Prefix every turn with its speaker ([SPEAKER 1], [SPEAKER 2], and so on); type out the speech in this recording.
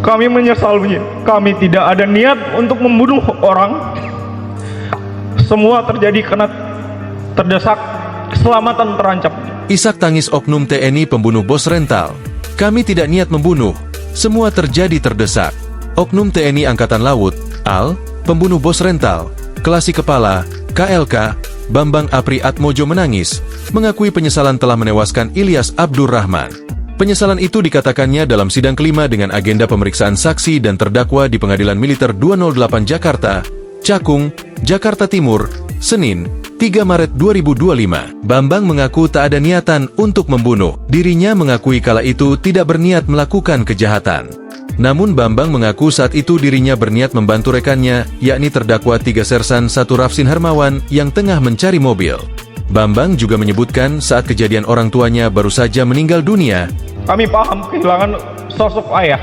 [SPEAKER 1] Kami menyesal, kami tidak ada niat untuk membunuh orang. Semua terjadi karena terdesak, keselamatan terancam.
[SPEAKER 2] Isak tangis oknum TNI pembunuh bos rental. Kami tidak niat membunuh, semua terjadi terdesak. Oknum TNI Angkatan Laut, AL, pembunuh bos rental, Kelasi Kepala, KLK, Bambang Apri Atmojo menangis, mengakui penyesalan telah menewaskan Ilyas Abdurrahman. Penyesalan itu dikatakannya dalam sidang kelima dengan agenda pemeriksaan saksi dan terdakwa di Pengadilan Militer 208 Jakarta, Cakung, Jakarta Timur, Senin, 3 Maret 2025. Bambang mengaku tak ada niatan untuk membunuh. Dirinya mengakui kala itu tidak berniat melakukan kejahatan. Namun Bambang mengaku saat itu dirinya berniat membantu rekannya, yakni terdakwa 3 Sersan 1 Rafsin Hermawan yang tengah mencari mobil. Bambang juga menyebutkan saat kejadian orang tuanya baru saja meninggal dunia.
[SPEAKER 1] Kami paham kehilangan sosok ayah.